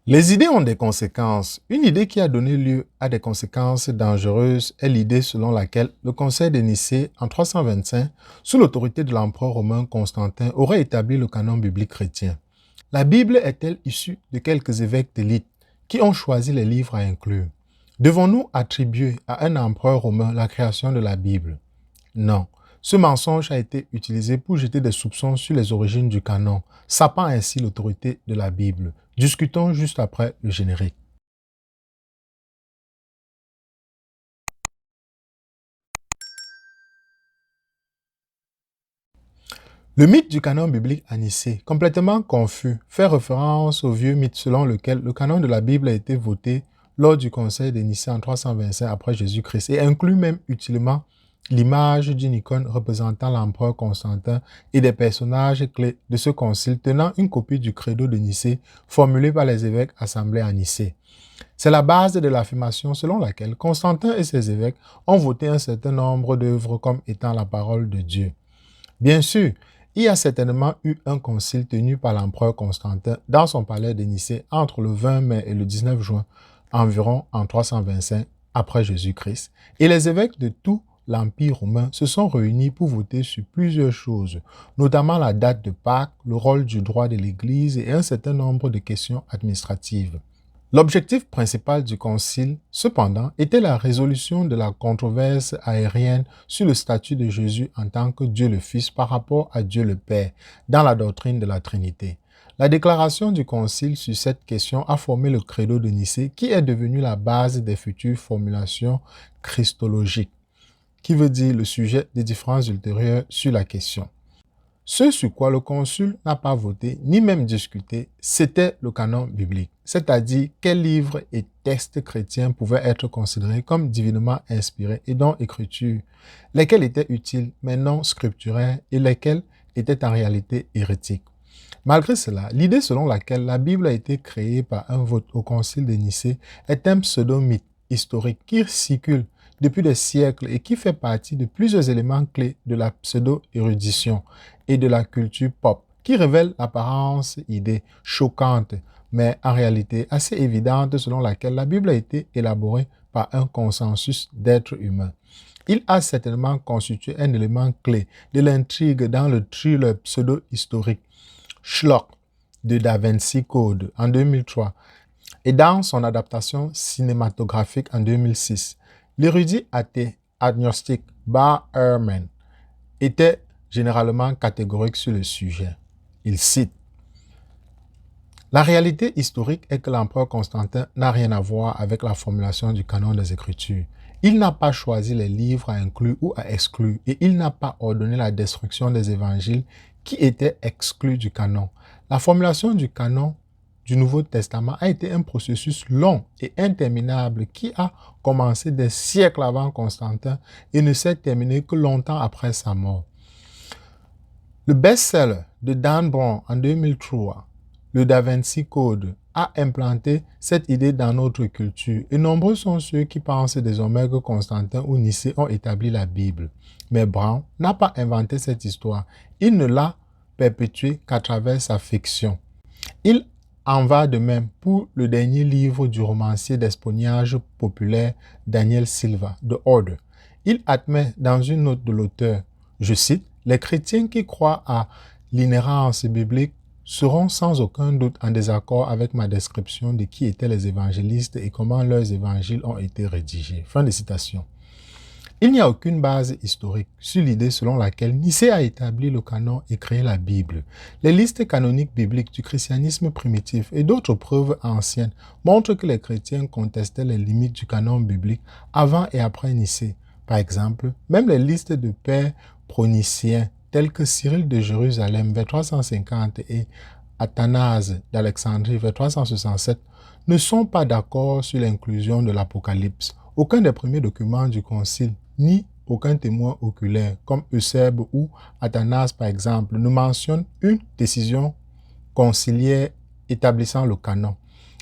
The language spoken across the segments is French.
Les idées ont des conséquences. Une idée qui a donné lieu à des conséquences dangereuses est l'idée selon laquelle le Conseil de Nicée, en 325, sous l'autorité de l'empereur romain Constantin, aurait établi le canon biblique chrétien. La Bible est-elle issue de quelques évêques d'élite qui ont choisi les livres à inclure? Devons-nous attribuer à un empereur romain la création de la Bible? Non. Ce mensonge a été utilisé pour jeter des soupçons sur les origines du canon, sapant ainsi l'autorité de la Bible. Discutons juste après le générique. Le mythe du canon biblique à Nicée, complètement confus, fait référence au vieux mythe selon lequel le canon de la Bible a été voté lors du conseil de Nicée en 325 après Jésus-Christ et inclut même utilement l'image d'une icône représentant l'empereur Constantin et des personnages clés de ce concile tenant une copie du credo de Nicée formulé par les évêques assemblés à Nicée. C'est la base de l'affirmation selon laquelle Constantin et ses évêques ont voté un certain nombre d'œuvres comme étant la parole de Dieu. Bien sûr, il y a certainement eu un concile tenu par l'empereur Constantin dans son palais de Nicée entre le 20 mai et le 19 juin, environ en 325 après Jésus-Christ, et les évêques de tout l'Empire romain se sont réunis pour voter sur plusieurs choses, notamment la date de Pâques, le rôle du droit de l'Église et un certain nombre de questions administratives. L'objectif principal du concile, cependant, était la résolution de la controverse aérienne sur le statut de Jésus en tant que Dieu le Fils par rapport à Dieu le Père dans la doctrine de la Trinité. La déclaration du concile sur cette question a formé le credo de Nicée qui est devenu la base des futures formulations christologiques, qui veut dire le sujet des différences ultérieures sur la question. Ce sur quoi le concile n'a pas voté, ni même discuté, c'était le canon biblique, c'est-à-dire quels livres et textes chrétiens pouvaient être considérés comme divinement inspirés et dont écriture, lesquels étaient utiles mais non scripturaires et lesquels étaient en réalité hérétiques. Malgré cela, l'idée selon laquelle la Bible a été créée par un vote au concile de Nicée est un pseudo-mythe historique qui circule depuis des siècles et qui fait partie de plusieurs éléments clés de la pseudo-érudition et de la culture pop, qui révèle l'apparence idée choquante, mais en réalité assez évidente selon laquelle la Bible a été élaborée par un consensus d'êtres humains. Il a certainement constitué un élément clé de l'intrigue dans le thriller pseudo-historique Sherlock de Da Vinci Code en 2003 et dans son adaptation cinématographique en 2006. L'érudit athée agnostique Bart Ehrman était généralement catégorique sur le sujet. Il cite: la réalité historique est que l'empereur Constantin n'a rien à voir avec la formulation du canon des Écritures. Il n'a pas choisi les livres à inclure ou à exclure et il n'a pas ordonné la destruction des évangiles qui étaient exclus du canon. La formulation du canon du Nouveau Testament a été un processus long et interminable qui a commencé des siècles avant Constantin et ne s'est terminé que longtemps après sa mort. Le best-seller de Dan Brown en 2003, le Da Vinci Code, a implanté cette idée dans notre culture et nombreux sont ceux qui pensent désormais que Constantin ou Nicée ont établi la Bible. Mais Brown n'a pas inventé cette histoire, il ne l'a perpétuée qu'à travers sa fiction. Il en va de même pour le dernier livre du romancier d'espionnage populaire Daniel Silva, The Order. Il admet dans une note de l'auteur, je cite, « Les chrétiens qui croient à l'inhérence biblique seront sans aucun doute en désaccord avec ma description de qui étaient les évangélistes et comment leurs évangiles ont été rédigés. » Fin de citation. Il n'y a aucune base historique sur l'idée selon laquelle Nicée a établi le canon et créé la Bible. Les listes canoniques bibliques du christianisme primitif et d'autres preuves anciennes montrent que les chrétiens contestaient les limites du canon biblique avant et après Nicée. Par exemple, même les listes de pères proniciens tels que Cyril de Jérusalem vers 350 et Athanase d'Alexandrie vers 367 ne sont pas d'accord sur l'inclusion de l'Apocalypse. Aucun des premiers documents du Concile, ni aucun témoin oculaire, comme Eusèbe ou Athanase par exemple, ne mentionne une décision conciliaire établissant le canon.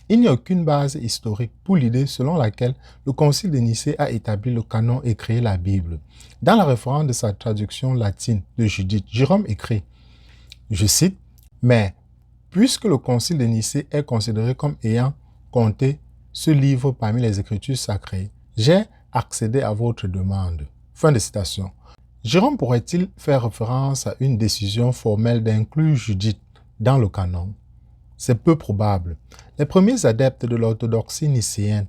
Il n'y a aucune base historique pour l'idée selon laquelle le Concile de Nicée a établi le canon et créé la Bible. Dans la référence de sa traduction latine de Judith, Jérôme écrit, je cite, « Mais Puisque le concile de Nicée est considéré comme ayant compté ce livre parmi les Écritures sacrées, j'ai accédé à votre demande. » Fin de citation. Jérôme pourrait-il faire référence à une décision formelle d'inclure Judith dans le canon? C'est peu probable. Les premiers adeptes de l'orthodoxie nicéenne,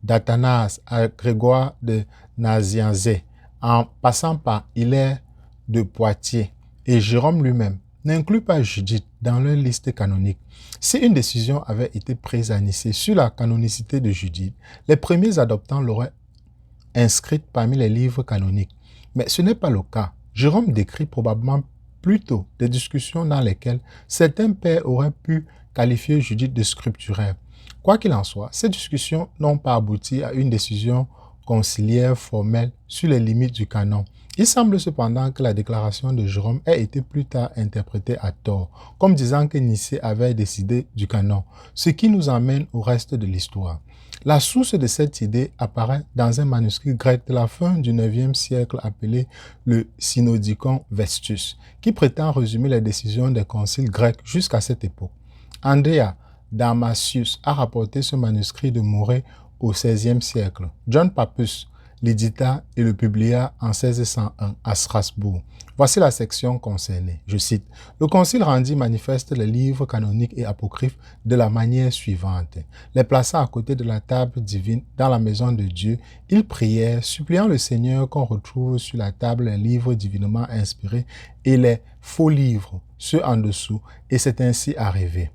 d'Athanase à Grégoire de Nazianzé, en passant par Hilaire de Poitiers et Jérôme lui-même, n'incluent pas Judith dans leur liste canonique. Si une décision avait été prise à Nicée sur la canonicité de Judith, les premiers adoptants l'auraient inscrite parmi les livres canoniques. Mais ce n'est pas le cas. Jérôme décrit probablement plutôt des discussions dans lesquelles certains pères auraient pu qualifier Judith de scripturaire. Quoi qu'il en soit, ces discussions n'ont pas abouti à une décision conciliaire formelle sur les limites du canon. Il semble cependant que la déclaration de Jérôme ait été plus tard interprétée à tort, comme disant que Nicée avait décidé du canon, ce qui nous amène au reste de l'histoire. La source de cette idée apparaît dans un manuscrit grec de la fin du IXe siècle appelé le Synodicon Vestus, qui prétend résumer les décisions des conciles grecs jusqu'à cette époque. Andrea Damascius a rapporté ce manuscrit de Morée au XVIe siècle. John Pappus l'édita et le publia en 1601 à Strasbourg. Voici la section concernée. Je cite: « Le concile rendit manifeste les livres canoniques et apocryphes de la manière suivante. Les plaçant à côté de la table divine dans la maison de Dieu, ils prièrent, suppliant le Seigneur qu'on retrouve sur la table les livres divinement inspirés et les faux livres, ceux en dessous, et c'est ainsi arrivé. »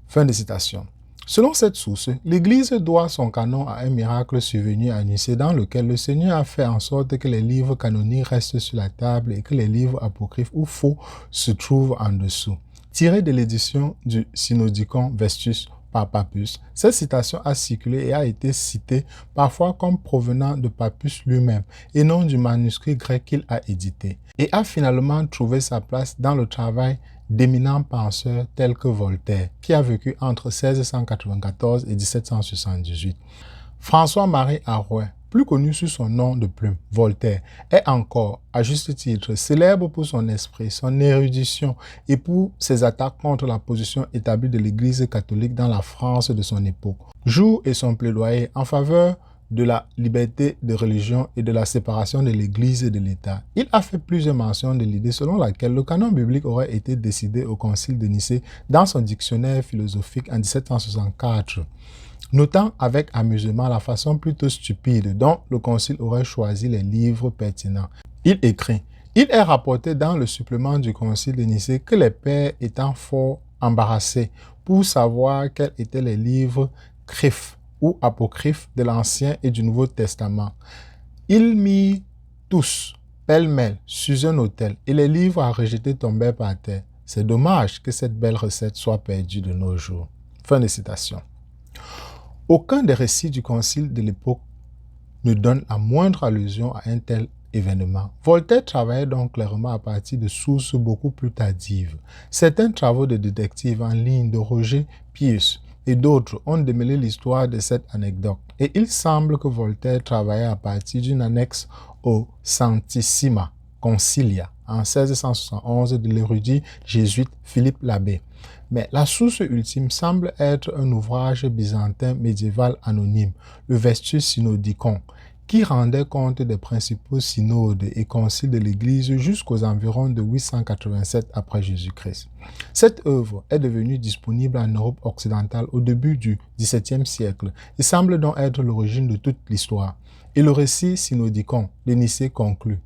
Fin de citation. Selon cette source, l'Église doit son canon à un miracle survenu à Nicée dans lequel le Seigneur a fait en sorte que les livres canoniques restent sur la table et que les livres apocryphes ou faux se trouvent en dessous. Tiré de l'édition du Synodicon Vestus par Pappus, cette citation a circulé et a été citée parfois comme provenant de Pappus lui-même et non du manuscrit grec qu'il a édité, et a finalement trouvé sa place dans le travail d'éminents penseurs tels que Voltaire, qui a vécu entre 1694 et 1778. François-Marie Arouet, plus connu sous son nom de plume, Voltaire, est encore, à juste titre, célèbre pour son esprit, son érudition et pour ses attaques contre la position établie de l'Église catholique dans la France de son époque. Jour et son plaidoyer en faveur de la liberté de religion et de la séparation de l'Église et de l'État. Il a fait plusieurs mentions de l'idée selon laquelle le canon biblique aurait été décidé au Concile de Nicée dans son dictionnaire philosophique en 1764, notant avec amusement la façon plutôt stupide dont le Concile aurait choisi les livres pertinents. Il écrit: « Il est rapporté dans le supplément du Concile de Nicée que les pères étant fort embarrassés pour savoir quels étaient les livres crifs ou apocryphes de l'Ancien et du Nouveau Testament. Ils mirent tous, pêle-mêle, sur un autel, et les livres à rejeter tombèrent par terre. C'est dommage que cette belle recette soit perdue de nos jours. » Fin de citation. Aucun des récits du concile de l'époque ne donne la moindre allusion à un tel événement. Voltaire travaillait donc clairement à partir de sources beaucoup plus tardives. Certains travaux de détective en ligne de Roger Pius et d'autres ont démêlé l'histoire de cette anecdote. Et il semble que Voltaire travaillait à partir d'une annexe au Sanctissima Concilia en 1671 de l'érudit jésuite Philippe Labbé. Mais la source ultime semble être un ouvrage byzantin médiéval anonyme, le Vestus Synodicon, qui rendait compte des principaux synodes et conciles de l'Église jusqu'aux environs de 887 après Jésus-Christ. Cette œuvre est devenue disponible en Europe occidentale au début du XVIIe siècle et semble donc être l'origine de toute l'histoire. Et le récit synodicon de Nicée conclut,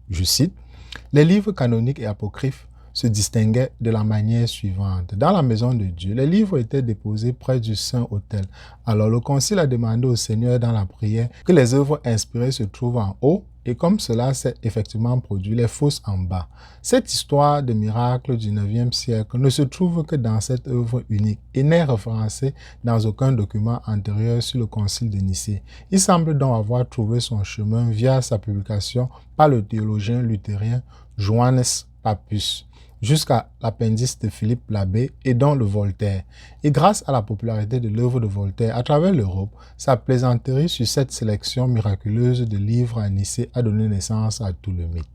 je cite, « Les livres canoniques et apocryphes se distinguaient de la manière suivante. Dans la maison de Dieu, les livres étaient déposés près du Saint-Autel. Alors le concile a demandé au Seigneur dans la prière que les œuvres inspirées se trouvent en haut, et comme cela s'est effectivement produit, les fausses en bas. Cette histoire de miracle du IXe siècle ne se trouve que dans cette œuvre unique et n'est référencée dans aucun document antérieur sur le concile de Nicée. Il semble donc avoir trouvé son chemin via sa publication par le théologien luthérien Johannes Pappus jusqu'à l'appendice de Philippe Labbé et dont le Voltaire. Et grâce à la popularité de l'œuvre de Voltaire à travers l'Europe, sa plaisanterie sur cette sélection miraculeuse de livres à Nicée a donné naissance à tout le mythe.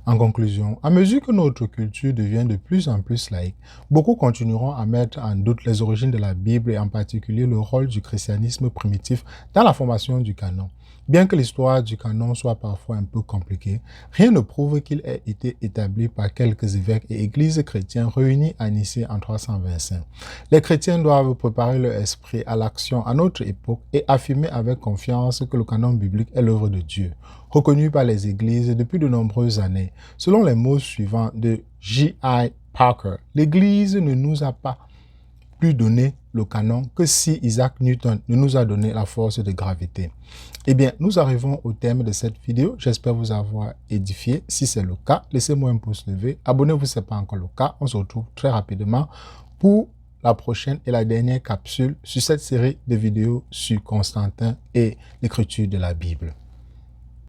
En conclusion, à mesure que notre culture devient de plus en plus laïque, beaucoup continueront à mettre en doute les origines de la Bible et en particulier le rôle du christianisme primitif dans la formation du canon. Bien que l'histoire du canon soit parfois un peu compliquée, rien ne prouve qu'il ait été établi par quelques évêques et églises chrétiennes réunis à Nicée en 325. Les chrétiens doivent préparer leur esprit à l'action à notre époque et affirmer avec confiance que le canon biblique est l'œuvre de Dieu, reconnu par les églises depuis de nombreuses années. Selon les mots suivants de J.I. Parker, l'Église ne nous a pas plus donné le canon que si Isaac Newton ne nous a donné la force de gravité. Eh bien, nous arrivons au terme de cette vidéo. J'espère vous avoir édifié. Si c'est le cas, laissez-moi un pouce levé. Abonnez-vous si ce n'est pas encore le cas. On se retrouve très rapidement pour la prochaine et la dernière capsule sur cette série de vidéos sur Constantin et l'écriture de la Bible.